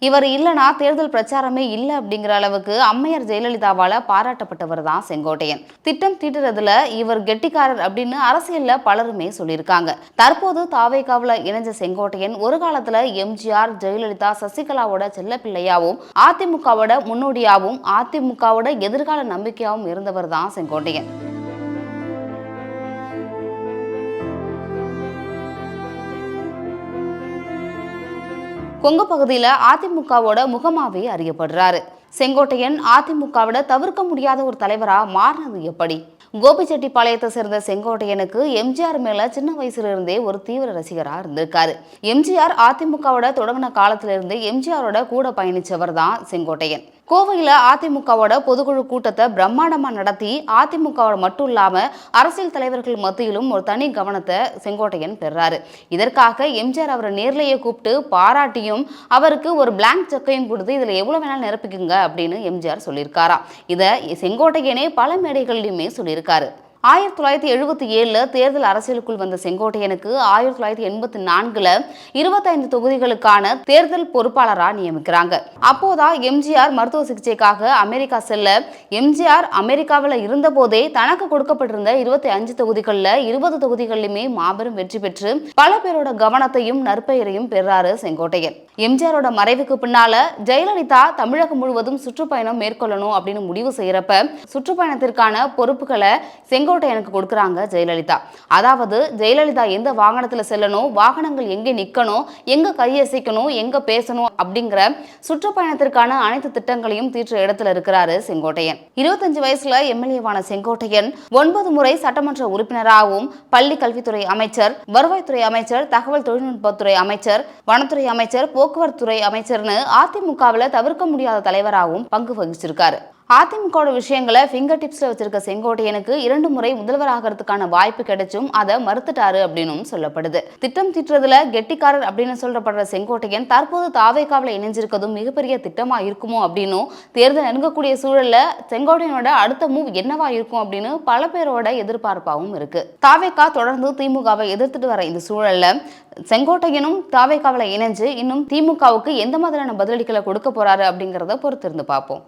இவர் இல்லனா தேர்தல் பிரச்சாரமே இல்லை அப்படிங்கிற அளவுக்கு அம்மையார் ஜெயலலிதாவால பாராட்டப்பட்டவர் தான் செங்கோட்டையன். திட்டம் தீட்டுறதுல இவர் கெட்டிக்காரர் அப்படின்னு அரசியல்ல பலருமே சொல்லியிருக்காங்க. தற்போது தாவேகாவுல இணைஞ்ச செங்கோட்டையன் ஒரு காலத்துல எம்ஜிஆர், ஜெயலலிதா, சசிகலாவோட செல்ல பிள்ளையாவும், அதிமுகவோட முன்னோடியாவும், அதிமுகவோட எதிர்கால நம்பிக்கையாவும் இருந்தவர் தான் செங்கோட்டையன். கொங்கு பகுதியில் அதிமுகவோட முகமாவே அறியப்படுறாரு. செங்கோட்டையன் அதிமுகவோட தவிர்க்க முடியாத ஒரு தலைவரா மாறினது எப்படி? கோபிச்செட்டிப்பாளையத்தை சேர்ந்த செங்கோட்டையனுக்கு எம்ஜிஆர் மேல சின்ன வயசுல இருந்தே ஒரு தீவிர ரசிகரா இருந்திருக்காரு. எம்ஜிஆர் அதிமுகவோட தொடங்கின காலத்திலிருந்து எம்ஜிஆரோட கூட பயணிச்சவர் தான் செங்கோட்டையன். கோவையில் அதிமுகவோட பொதுக்குழு கூட்டத்தை பிரம்மாண்டமா நடத்தி அதிமுகவோட மட்டும் இல்லாம அரசியல் தலைவர்கள் மத்தியிலும் ஒரு தனி கவனத்தை செங்கோட்டையன் பெறாரு. இதற்காக எம்ஜிஆர் அவரை நேர்லயே கூப்பிட்டு பாராட்டியும் அவருக்கு ஒரு பிளாங்க் செக்கையும் கொடுத்து இதுல எவ்வளவு வேணாலும் நிரப்பிக்குங்க அப்படின்னு எம்ஜிஆர் சொல்லியிருக்காராம். இதை செங்கோட்டையனே பல மேடைகள்லையுமே சொல்லியிருக்காரு. 1977 தேர்தல் அரசியலுக்குள் வந்த செங்கோட்டையனுக்கு 1984 25 தொகுதிகளுக்கான தேர்தல் பொறுப்பாளரா நியமிக்கிறாங்க. அப்போதான் எம்ஜிஆர் மருத்துவ சிகிச்சைக்காக அமெரிக்கா செல்ல, எம்ஜிஆர் அமெரிக்காவில் இருந்த போதே தனக்கு கொடுக்கப்பட்டிருந்த 25 தொகுதிகளில் 20 தொகுதிகளிலுமே மாபெரும் வெற்றி பெற்று பல பேரோட கவனத்தையும் நற்பெயரையும் பெறாரு செங்கோட்டையன். எம்ஜிஆரோட மறைவுக்கு பின்னால ஜெயலலிதா தமிழகம் முழுவதும் சுற்றுப்பயணம் மேற்கொள்ளணும் அப்படின்னு முடிவு செய்யறப்ப சுற்றுப்பயணத்திற்கான பொறுப்புகளை செங்கோட்டையனுக்கு கொடுக்குறாங்க ஜெயலலிதா. அதாவது ஜெயலலிதா எந்த வாகனத்தில் செல்லணும், வாகனங்கள் எங்கே நிற்கணும், எங்க கையசைக்கணும், எங்க பேசணும் அப்படிங்கிற சுற்றுப்பயணத்திற்கான அனைத்து திட்டங்களையும் தீற்ற இடத்துல இருக்கிறாரு செங்கோட்டையன். 25 வயசுல எம்எல்ஏவான செங்கோட்டையன் 9 முறை சட்டமன்ற உறுப்பினராகவும், பள்ளி கல்வித்துறை அமைச்சர், வருவாய்த்துறை அமைச்சர், தகவல் தொழில்நுட்பத்துறை அமைச்சர், வனத்துறை அமைச்சர், போக்குவரத்து துறை அமைச்சர்னு அதிமுகவில் தவிர்க்க முடியாத தலைவராகவும் பங்கு வகிச்சிருக்காரு. அதிமுக விஷயங்களை ஃபிங்கர் டிப்ஸ்ல வச்சிருக்க செங்கோட்டையனுக்கு 2 முறை முதல்வர் ஆகிறதுக்கான வாய்ப்பு கிடைச்சும் அதை மறுத்துட்டாரு அப்படின்னு சொல்லப்படுது. திட்டம் தீட்டுறதுல கெட்டிக்காரர் அப்படின்னு சொல்லப்படுற செங்கோட்டையன் தற்போது தாவேகாவில் இணைஞ்சிருக்கதும் மிகப்பெரிய திட்டமா இருக்குமோ அப்படின்னும், தேர்தல் நெருங்கக்கூடிய சூழல்ல செங்கோட்டையனோட அடுத்த மூவ் என்னவா இருக்கும் அப்படின்னு பல பேரோட எதிர்பார்ப்பாகவும் இருக்கு. தாவேகா தொடர்ந்து திமுகவை எதிர்த்துட்டு வர இந்த சூழல்ல செங்கோட்டையனும் தாவேகாவில் இணைஞ்சு இன்னும் திமுகவுக்கு எந்த மாதிரியான பதிலடிகளை கொடுக்க போறாரு அப்படிங்கிறத பொறுத்திருந்து பார்ப்போம்.